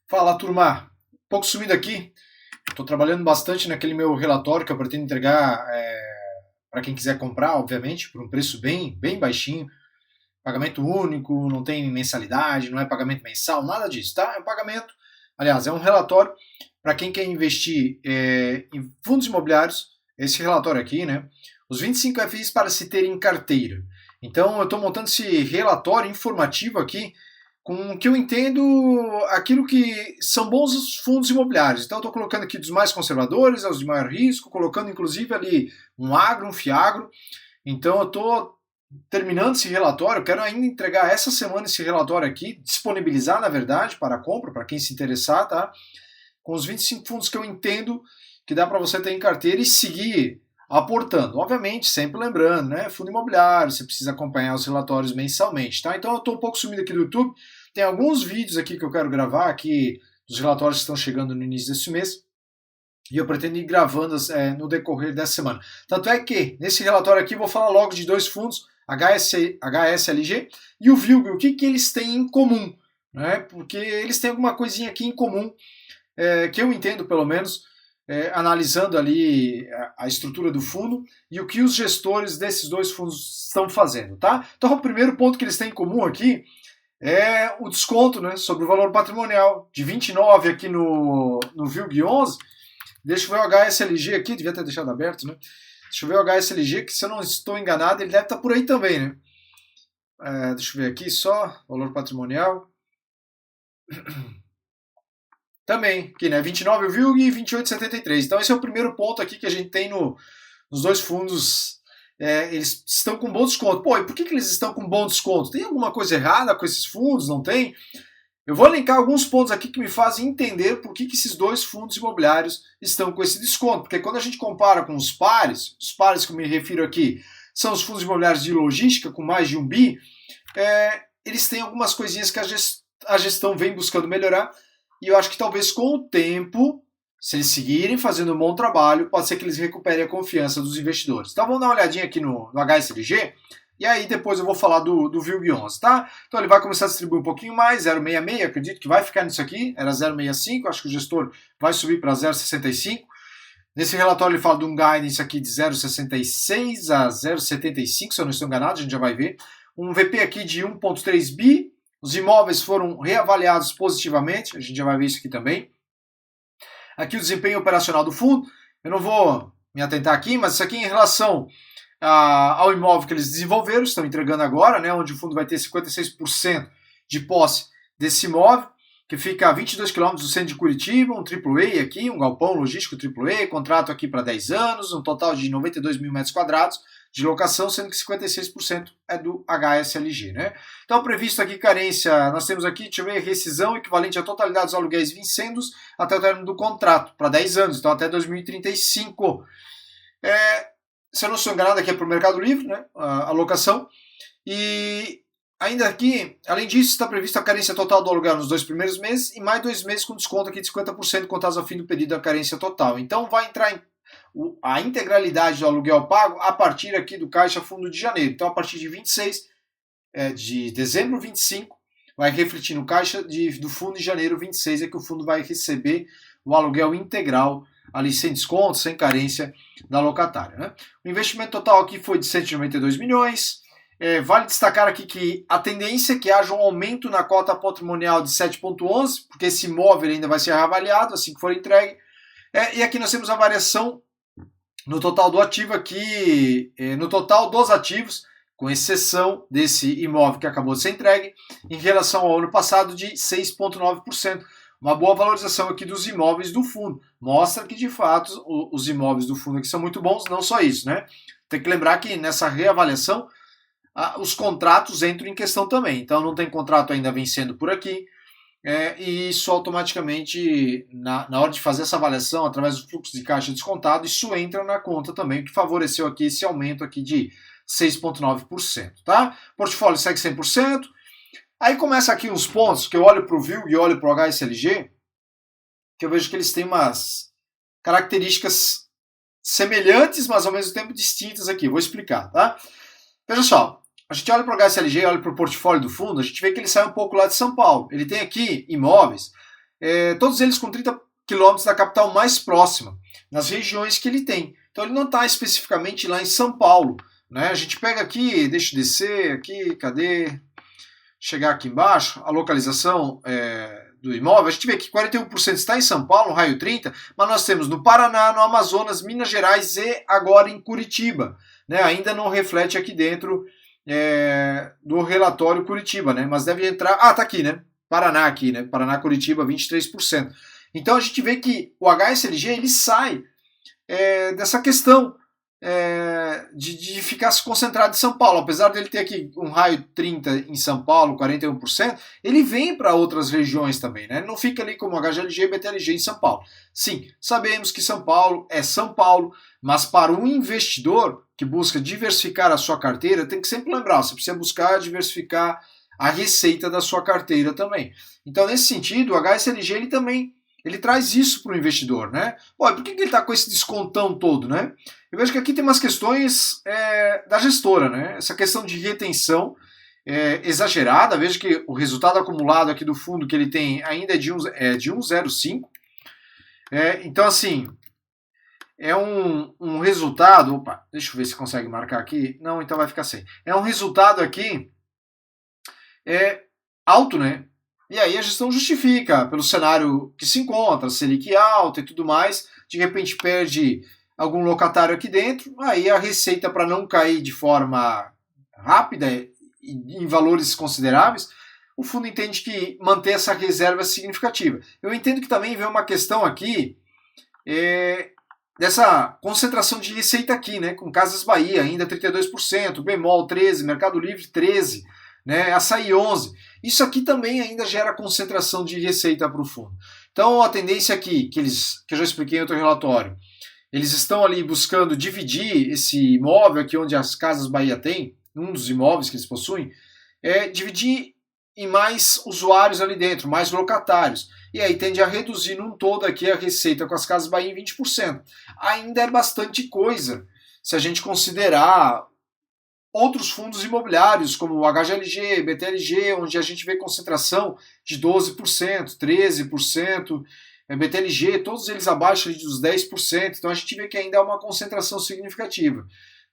Fala, turma. Um pouco sumido aqui. Estou trabalhando bastante naquele meu relatório que eu pretendo entregar para quem quiser comprar, obviamente, por um preço bem baixinho. Pagamento único, não tem mensalidade, não é pagamento mensal, nada disso, tá? É um pagamento, aliás, é um relatório para quem quer investir em fundos imobiliários. Esse relatório aqui, né? Os 25 FIs para se ter em carteira. Então, eu estou montando esse relatório informativo aqui com o que eu entendo aquilo que são bons os fundos imobiliários. Então, estou colocando aqui dos mais conservadores aos de maior risco, colocando inclusive ali um agro, um fiagro. Então, eu estou terminando esse relatório, eu quero ainda entregar essa semana esse relatório aqui, disponibilizar, na verdade, para compra, para quem se interessar, tá? Com os 25 fundos que eu entendo que dá para você ter em carteira e seguir aportando. Obviamente, sempre lembrando, né? Fundo imobiliário, você precisa acompanhar os relatórios mensalmente, tá? Então eu estou um pouco sumido aqui do YouTube. Tem alguns vídeos aqui que eu quero gravar aqui dos relatórios que estão chegando no início desse mês. E eu pretendo ir gravando no decorrer dessa semana. Tanto é que, nesse relatório aqui, eu vou falar logo de dois fundos, HSLG e o VILG, o que eles têm em comum. Né? Porque eles têm alguma coisinha aqui em comum, que eu entendo, pelo menos, analisando ali a estrutura do fundo e o que os gestores desses dois fundos estão fazendo. Tá? Então, o primeiro ponto que eles têm em comum aqui é o desconto, né, sobre o valor patrimonial, de 29 aqui no VILG 11. Deixa eu ver o HSLG aqui, devia ter deixado aberto, né? Deixa eu ver o HSLG, que se eu não estou enganado, ele deve estar por aí também, né? Deixa eu ver aqui só, valor patrimonial. Também, aqui, né? 29 o VILG e 28,73. Então esse é o primeiro ponto aqui que a gente tem nos dois fundos. Eles estão com bom desconto. Pô, e por que eles estão com bom desconto? Tem alguma coisa errada com esses fundos? Não tem? Eu vou elencar alguns pontos aqui que me fazem entender por que esses dois fundos imobiliários estão com esse desconto. Porque quando a gente compara com os pares que eu me refiro aqui são os fundos imobiliários de logística com mais de 1 bi, eles têm algumas coisinhas que a gestão vem buscando melhorar. E eu acho que talvez com o tempo, se eles seguirem fazendo um bom trabalho, pode ser que eles recuperem a confiança dos investidores. Então vamos dar uma olhadinha aqui no HSLG. E aí depois eu vou falar do VILG 11, tá? Então ele vai começar a distribuir um pouquinho mais, 0,66, acredito que vai ficar nisso aqui, era 0,65, acho que o gestor vai subir para 0,65. Nesse relatório ele fala de um guidance aqui de 0,66 a 0,75, se eu não estou enganado, a gente já vai ver. Um VP aqui de 1,3 bi, os imóveis foram reavaliados positivamente, a gente já vai ver isso aqui também. Aqui o desempenho operacional do fundo, eu não vou me atentar aqui, mas isso aqui em relação ao imóvel que eles desenvolveram, estão entregando agora, né, onde o fundo vai ter 56% de posse desse imóvel, que fica a 22 km do centro de Curitiba, um AAA aqui, um galpão logístico AAA, contrato aqui para 10 anos, um total de 92 mil metros quadrados de locação, sendo que 56% é do HSLG. Né? Então, previsto aqui carência, nós temos aqui, deixa eu ver, rescisão equivalente à totalidade dos aluguéis vincendos até o término do contrato, para 10 anos, então até 2035. Se eu não sou enganado, aqui é para o Mercado Livre, né, a locação. E ainda aqui, além disso, está prevista a carência total do aluguel nos 2 primeiros meses e mais 2 meses com desconto aqui de 50% contados ao fim do período da carência total. Então vai entrar a integralidade do aluguel pago a partir aqui do Caixa Fundo de Janeiro. Então a partir de 26 de dezembro 25 vai refletir no Caixa do Fundo de Janeiro 26 é que o fundo vai receber o aluguel integral ali sem desconto, sem carência da locatária. Né? O investimento total aqui foi de 192 milhões. Vale destacar aqui que a tendência é que haja um aumento na cota patrimonial de 7,11, porque esse imóvel ainda vai ser reavaliado assim que for entregue. E aqui nós temos a variação no total do ativo aqui, no total dos ativos, com exceção desse imóvel que acabou de ser entregue, em relação ao ano passado de 6,9%. Uma boa valorização aqui dos imóveis do fundo. Mostra que, de fato, os imóveis do fundo aqui são muito bons, não só isso, né? Tem que lembrar que nessa reavaliação, os contratos entram em questão também. Então, não tem contrato ainda vencendo por aqui. E isso automaticamente, na hora de fazer essa avaliação, através do fluxo de caixa descontado, isso entra na conta também, que favoreceu aqui esse aumento aqui de 6,9%. Tá? Portfólio segue 100%. Aí começa aqui uns pontos que eu olho para o VILG e olho para o HSLG, que eu vejo que eles têm umas características semelhantes, mas ao mesmo tempo distintas aqui. Vou explicar, tá? Veja só, a gente olha para o HSLG, olha para o portfólio do fundo, a gente vê que ele sai um pouco lá de São Paulo. Ele tem aqui imóveis todos eles com 30 quilômetros da capital mais próxima, nas regiões que ele tem. Então ele não está especificamente lá em São Paulo, né? A gente pega aqui, deixa eu descer aqui, cadê? Chegar aqui embaixo, a localização do imóvel, a gente vê que 41% está em São Paulo, raio 30, mas nós temos no Paraná, no Amazonas, Minas Gerais e agora em Curitiba. Né? Ainda não reflete aqui dentro do relatório Curitiba, né? Mas deve entrar... Ah, tá aqui, né? Paraná aqui, né? Paraná, Curitiba, 23%. Então a gente vê que o HSLG ele sai dessa questão de ficar se concentrado em São Paulo. Apesar dele ter aqui um raio 30 em São Paulo, 41%, ele vem para outras regiões também, né? Ele não fica ali como HGLG e BTLG em São Paulo. Sim, sabemos que São Paulo é São Paulo, mas para um investidor que busca diversificar a sua carteira, tem que sempre lembrar, você precisa buscar diversificar a receita da sua carteira também. Então, nesse sentido, o HSLG ele também traz isso para o investidor, né? Pô, por que ele está com esse descontão todo, né? Eu vejo que aqui tem umas questões da gestora, né? Essa questão de retenção exagerada. Vejo que o resultado acumulado aqui do fundo que ele tem ainda é de 1,05. Então, assim, é um resultado... Opa, deixa eu ver se consegue marcar aqui. Não, então vai ficar sem. É um resultado aqui alto, né? E aí a gestão justifica pelo cenário que se encontra, Selic alta e tudo mais, de repente perde algum locatário aqui dentro, aí a receita, para não cair de forma rápida em valores consideráveis, o fundo entende que manter essa reserva é significativa. Eu entendo que também vem uma questão aqui dessa concentração de receita aqui, né, com Casas Bahia ainda 32%, Bemol 13%, Mercado Livre 13%, né, Açaí 11%. Isso aqui também ainda gera concentração de receita para o fundo. Então a tendência aqui, que eu já expliquei em outro relatório, eles estão ali buscando dividir esse imóvel aqui onde as Casas Bahia tem, um dos imóveis que eles possuem, dividir em mais usuários ali dentro, mais locatários. E aí tende a reduzir num todo aqui a receita com as Casas Bahia em 20%. Ainda é bastante coisa se a gente considerar outros fundos imobiliários, como o HGLG, BTLG, onde a gente vê concentração de 12%, 13%, BTLG, todos eles abaixo dos 10%, então a gente vê que ainda é uma concentração significativa.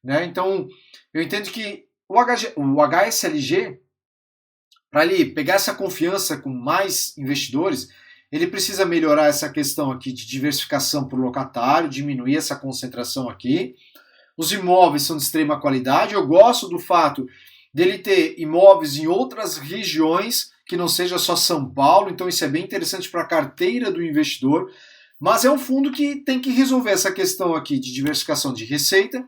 Né? Então, eu entendo que o HSLG, para ele pegar essa confiança com mais investidores, ele precisa melhorar essa questão aqui de diversificação por locatário, diminuir essa concentração aqui. Os imóveis são de extrema qualidade. Eu gosto do fato dele ter imóveis em outras regiões, que não seja só São Paulo, então isso é bem interessante para a carteira do investidor, mas é um fundo que tem que resolver essa questão aqui de diversificação de receita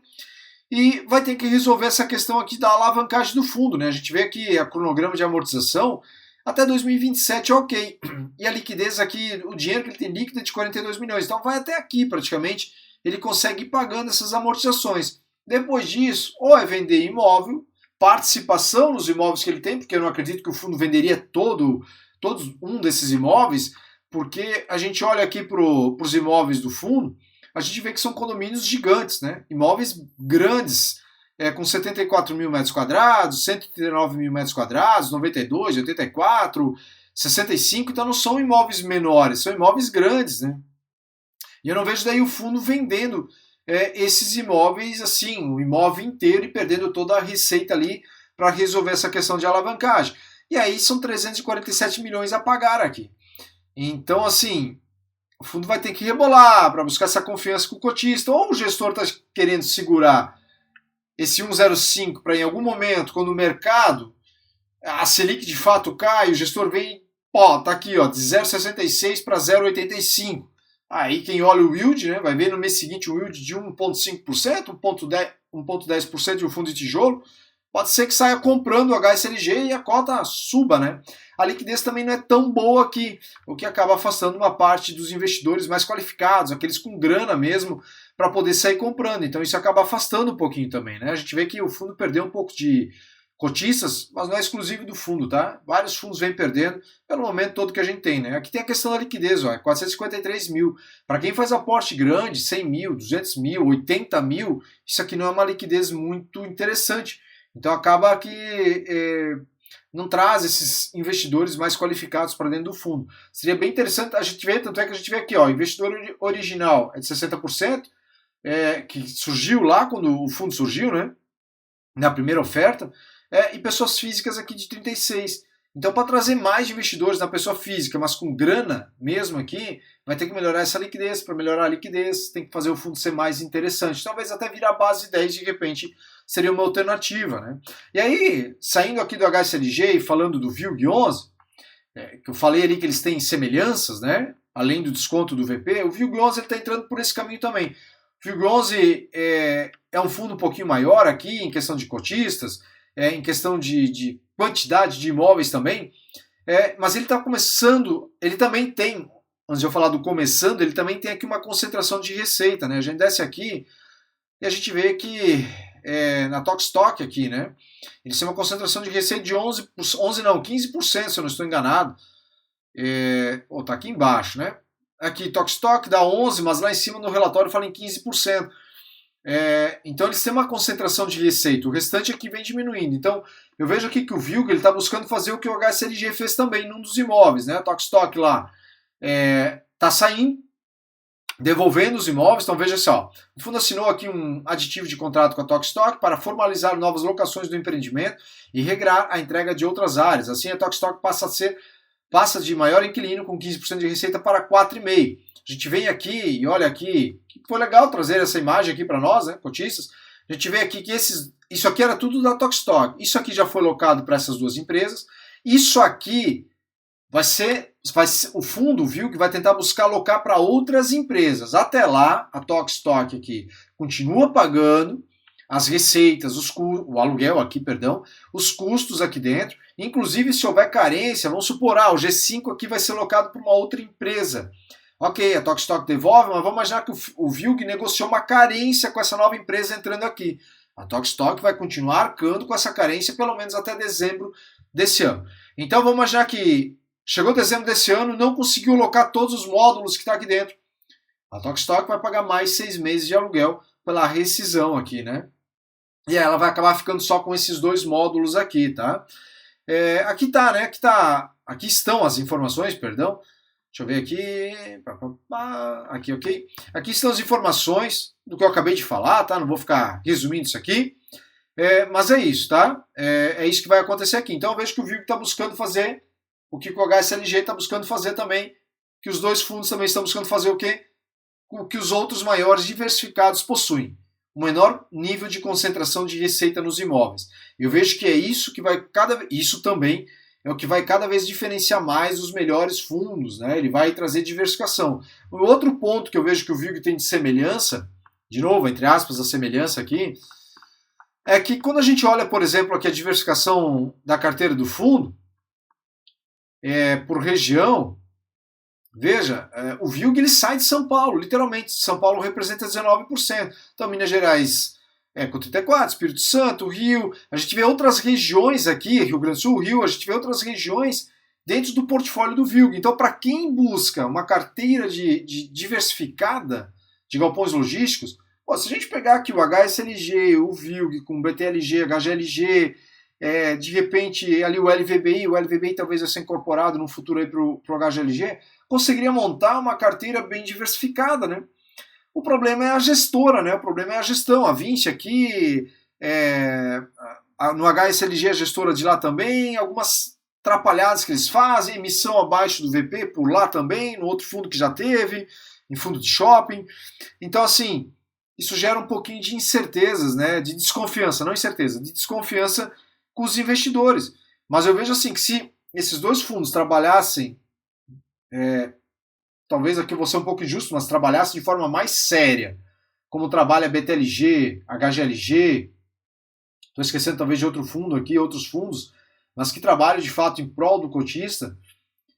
e vai ter que resolver essa questão aqui da alavancagem do fundo, né? A gente vê aqui a cronograma de amortização até 2027, ok, e a liquidez aqui, o dinheiro que ele tem líquido é de 42 milhões, então vai até aqui praticamente, ele consegue ir pagando essas amortizações. Depois disso, ou é vender imóvel, participação nos imóveis que ele tem, porque eu não acredito que o fundo venderia todos um desses imóveis, porque a gente olha aqui para os imóveis do fundo, a gente vê que são condomínios gigantes, né? Imóveis grandes, com 74 mil metros quadrados, 139 mil metros quadrados, 92, 84, 65, então não são imóveis menores, são imóveis grandes, né? E eu não vejo daí o fundo vendendo esses imóveis, assim, o imóvel inteiro e perdendo toda a receita ali para resolver essa questão de alavancagem. E aí são 347 milhões a pagar aqui. Então, assim, o fundo vai ter que rebolar para buscar essa confiança com o cotista. Ou o gestor está querendo segurar esse 1,05 para em algum momento, quando o mercado, a Selic de fato cai, o gestor vem, tá aqui, ó, de 0,66 para 0,85. Aí quem olha o yield, né, vai ver no mês seguinte um yield de 1,5%, 1,10% de um fundo de tijolo, pode ser que saia comprando o HSLG e a cota suba, né? A liquidez também não é tão boa aqui, o que acaba afastando uma parte dos investidores mais qualificados, aqueles com grana mesmo, para poder sair comprando. Então isso acaba afastando um pouquinho também, né? A gente vê que o fundo perdeu um pouco de cotistas, mas não é exclusivo do fundo, tá? Vários fundos vêm perdendo pelo momento todo que a gente tem, né? Aqui tem a questão da liquidez, ó, 453 mil. Para quem faz aporte grande, 100 mil, 200 mil, 80 mil, isso aqui não é uma liquidez muito interessante. Então acaba que não traz esses investidores mais qualificados para dentro do fundo. Seria bem interessante a gente ver, tanto é que a gente vê aqui, ó, investidor original é de 60%, que surgiu lá quando o fundo surgiu, né, na primeira oferta, e pessoas físicas aqui de 36%. Então, para trazer mais investidores na pessoa física, mas com grana mesmo aqui, vai ter que melhorar essa liquidez. Para melhorar a liquidez, tem que fazer o fundo ser mais interessante. Talvez até virar base 10, de repente, seria uma alternativa, né? E aí, saindo aqui do HSLG e falando do VILG11, que eu falei ali que eles têm semelhanças, né? Além do desconto do VP, o VILG11 está entrando por esse caminho também. O VILG11 é um fundo um pouquinho maior aqui, em questão de cotistas, em questão de quantidade de imóveis também, mas ele está começando, ele também tem, antes de eu falar do começando, ele também tem aqui uma concentração de receita, né? A gente desce aqui e a gente vê que na Tokstok aqui, né? Eles têm uma concentração de receita de 15%, se eu não estou enganado. Tá aqui embaixo, né? Aqui, Tokstok dá 11%, mas lá em cima no relatório fala em 15%. Então eles têm uma concentração de receita, o restante aqui vem diminuindo. Então eu vejo aqui que o VILG está buscando fazer o que o HSLG fez também num dos imóveis, né? A Tokstok lá está saindo, devolvendo os imóveis. Então veja só, o fundo assinou aqui um aditivo de contrato com a Tokstok para formalizar novas locações do empreendimento e regrar a entrega de outras áreas. Assim a Tokstok passa de maior inquilino com 15% de receita para 4,5%. A gente vem aqui e olha aqui, que foi legal trazer essa imagem aqui para nós, né, cotistas. A gente vê aqui que isso aqui era tudo da Tokstok. Isso aqui já foi locado para essas duas empresas. Isso aqui vai ser o fundo, viu, que vai tentar buscar alocar para outras empresas. Até lá, a Tokstok aqui continua pagando as receitas, o aluguel aqui, perdão, os custos aqui dentro. Inclusive, se houver carência, vamos supor, o G5 aqui vai ser locado para uma outra empresa. Ok, a Tokstok devolve, mas vamos imaginar que o VILG negociou uma carência com essa nova empresa entrando aqui. A Tokstok vai continuar arcando com essa carência pelo menos até dezembro desse ano. Então vamos imaginar que chegou dezembro desse ano, não conseguiu alocar todos os módulos que está aqui dentro. A Tokstok vai pagar mais 6 meses de aluguel pela rescisão aqui, né? E ela vai acabar ficando só com esses 2 módulos aqui, tá? Aqui tá, né? Aqui estão as informações, perdão. Deixa eu ver aqui. Aqui, ok. Aqui estão as informações do que eu acabei de falar, tá? Não vou ficar resumindo isso aqui. Mas é isso, tá? É isso que vai acontecer aqui. Então eu vejo que o VILG está buscando fazer o que o HSLG está buscando fazer também, que os 2 fundos também estão buscando fazer o quê? O que os outros maiores diversificados possuem. Um menor nível de concentração de receita nos imóveis. Eu vejo que é isso que vai isso também é o que vai cada vez diferenciar mais os melhores fundos, né? Ele vai trazer diversificação. O outro ponto que eu vejo que o VILG tem de semelhança, de novo, entre aspas, a semelhança aqui, é que quando a gente olha, por exemplo, aqui a diversificação da carteira do fundo, por região, veja, o VILG ele sai de São Paulo, literalmente. São Paulo representa 19%. Então, Minas Gerais com 34%, Espírito Santo, Rio. A gente vê outras regiões aqui, Rio Grande do Sul, Rio, a gente vê outras regiões dentro do portfólio do VILG. Então, para quem busca uma carteira de diversificada de galpões logísticos, se a gente pegar aqui o HSLG, o VILG com BTLG, HGLG, de repente ali o LVBI talvez vai ser incorporado no futuro aí para o HGLG, conseguiria montar uma carteira bem diversificada, né? O problema é a gestora, né? O problema é a gestão. A Vinci aqui, no HSLG a gestora de lá também, algumas atrapalhadas que eles fazem, emissão abaixo do VP por lá também, no outro fundo que já teve, em fundo de shopping. Então, assim, isso gera um pouquinho de incertezas, né? De desconfiança, não incerteza, de desconfiança com os investidores. Mas eu vejo assim que se esses 2 fundos trabalhassem, talvez aqui eu vou ser um pouco injusto, mas trabalhassem de forma mais séria, como trabalha BTLG, HGLG, estou esquecendo talvez de outro fundo aqui, outros fundos, mas que trabalham de fato em prol do cotista,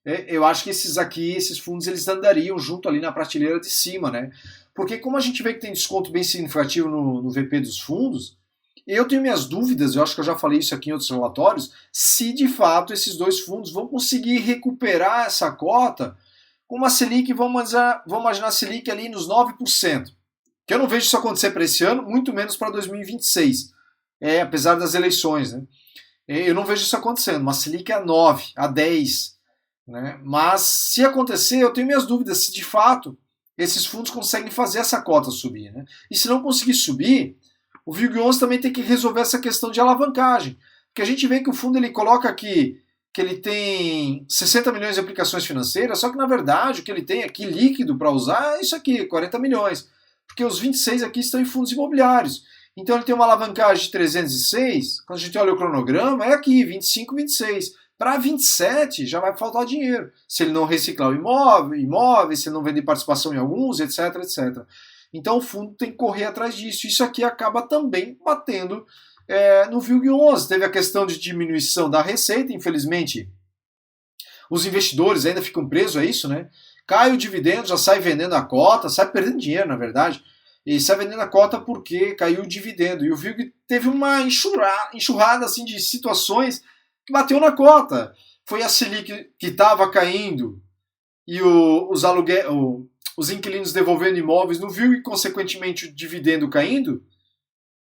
eu acho que esses fundos eles andariam junto ali na prateleira de cima, né? Porque como a gente vê que tem desconto bem significativo no VP dos fundos, eu tenho minhas dúvidas, eu acho que eu já falei isso aqui em outros relatórios, se de fato esses 2 fundos vão conseguir recuperar essa cota com uma Selic, vamos imaginar a Selic ali nos 9%. Que eu não vejo isso acontecer para esse ano, muito menos para 2026, apesar das eleições, né? Eu não vejo isso acontecendo, uma Selic a 9, a 10. Né? Mas se acontecer, eu tenho minhas dúvidas se de fato esses fundos conseguem fazer essa cota subir. Né? E se não conseguir subir, o VIG11 também tem que resolver essa questão de alavancagem. Porque a gente vê que o fundo ele coloca aqui que ele tem 60 milhões de aplicações financeiras, só que na verdade o que ele tem aqui líquido para usar é isso aqui, 40 milhões. Porque os 26 aqui estão em fundos imobiliários. Então ele tem uma alavancagem de 306, quando a gente olha o cronograma, é aqui, 25, 26. Para 27 já vai faltar dinheiro. Se ele não reciclar o imóvel, se ele não vender participação em alguns, etc, etc. Então o fundo tem que correr atrás disso. Isso aqui acaba também batendo no VIG11. Teve a questão de diminuição da receita, infelizmente. Os investidores ainda ficam presos a isso, né? Cai o dividendo, já sai vendendo a cota, sai perdendo dinheiro, na verdade. E sai vendendo a cota porque caiu o dividendo. E o VIG teve uma enxurrada assim, de situações que bateu na cota. Foi a Selic que estava caindo e os inquilinos devolvendo imóveis no VIG e, consequentemente, o dividendo caindo.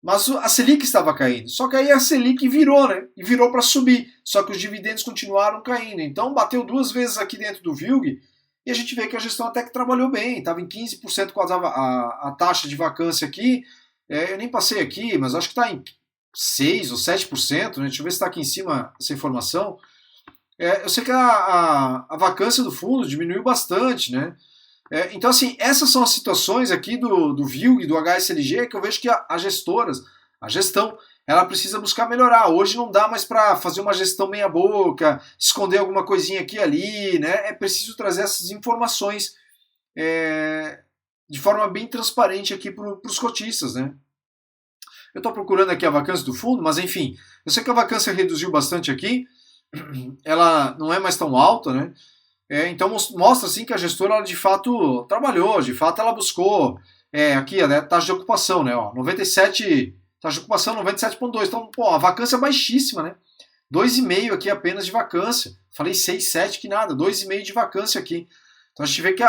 Mas a Selic estava caindo. Só que aí a Selic virou, né? E virou para subir. Só que os dividendos continuaram caindo. Então bateu 2 vezes aqui dentro do VIG. E a gente vê que a gestão até que trabalhou bem. Estava em 15% com a taxa de vacância aqui. Eu nem passei aqui, mas acho que está em 6% ou 7%. Né? Deixa eu ver se está aqui em cima essa informação. Eu sei que a vacância do fundo diminuiu bastante, né? Então, assim, essas são as situações aqui do VIG, do HSLG, que eu vejo que a gestão, ela precisa buscar melhorar. Hoje não dá mais para fazer uma gestão meia boca, esconder alguma coisinha aqui e ali, né? É preciso trazer essas informações de forma bem transparente aqui para os cotistas, né? Eu estou procurando aqui a vacância do fundo, mas enfim, eu sei que a vacância reduziu bastante aqui, ela não é mais tão alta, né? Então mostra assim que a gestora ela, de fato trabalhou, de fato ela buscou aqui a taxa de ocupação, né? 97, taxa de ocupação 97,2. Então, pô, a vacância é baixíssima, né? 2,5 aqui apenas de vacância. Falei 6, 7 que nada, 2,5 de vacância aqui. Então a gente vê que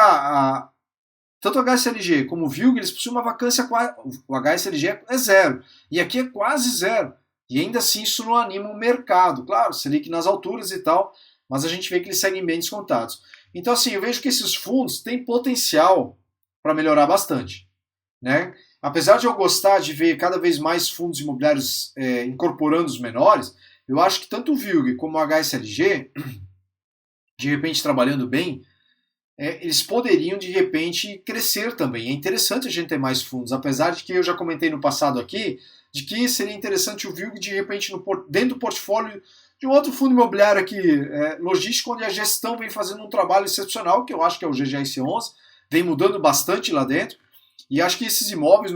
tanto o HSLG como o VIG, eles possuem uma vacância, o HSLG é zero, e aqui é quase zero. E ainda assim isso não anima o mercado. Claro, Selic nas alturas e tal, mas a gente vê que eles seguem bem descontados. Então, assim, eu vejo que esses fundos têm potencial para melhorar bastante. Né? Apesar de eu gostar de ver cada vez mais fundos imobiliários incorporando os menores, eu acho que tanto o VIG como o HSLG, de repente trabalhando bem, eles poderiam de repente crescer também. É interessante a gente ter mais fundos, apesar de que eu já comentei no passado aqui, de que seria interessante o VIG de repente dentro do portfólio de um outro fundo imobiliário aqui, logístico, onde a gestão vem fazendo um trabalho excepcional, que eu acho que é o GGS11, vem mudando bastante lá dentro, e acho que esses imóveis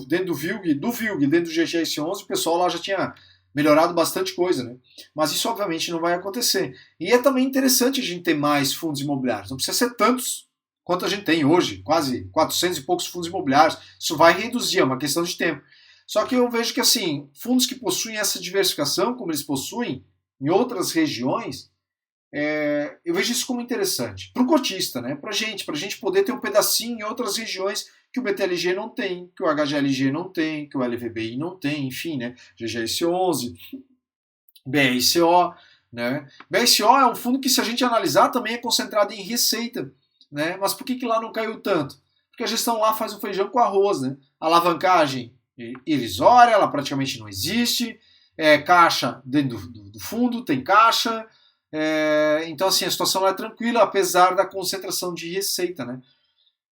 dentro do VIG, dentro do GGS11, o pessoal lá já tinha melhorado bastante coisa, né? Mas isso obviamente não vai acontecer. E é também interessante a gente ter mais fundos imobiliários, não precisa ser tantos quanto a gente tem hoje, quase 400 e poucos fundos imobiliários, isso vai reduzir, é uma questão de tempo. Só que eu vejo que assim, fundos que possuem essa diversificação, como eles possuem, em outras regiões, eu vejo isso como interessante. Para o cotista, né? Para a gente poder ter um pedacinho em outras regiões que o BTLG não tem, que o HGLG não tem, que o LVBI não tem, enfim, né? GGS11, BRCO, né? BRCO é um fundo que, se a gente analisar, também é concentrado em receita, né? Mas por que lá não caiu tanto? Porque a gestão lá faz o feijão com arroz, né? A alavancagem irrisória, ela praticamente não existe, caixa dentro do fundo, tem caixa, então assim, a situação é tranquila, apesar da concentração de receita, né?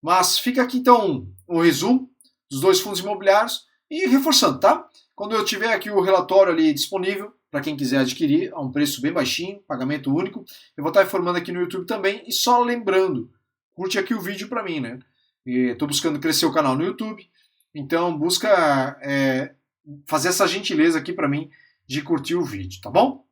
Mas fica aqui então o resumo dos dois fundos imobiliários e reforçando, tá? Quando eu tiver aqui o relatório ali disponível, para quem quiser adquirir, a um preço bem baixinho, pagamento único, eu vou estar informando aqui no YouTube também, e só lembrando, curte aqui o vídeo para mim, né? Estou buscando crescer o canal no YouTube, então busca fazer essa gentileza aqui para mim de curtir o vídeo, tá bom?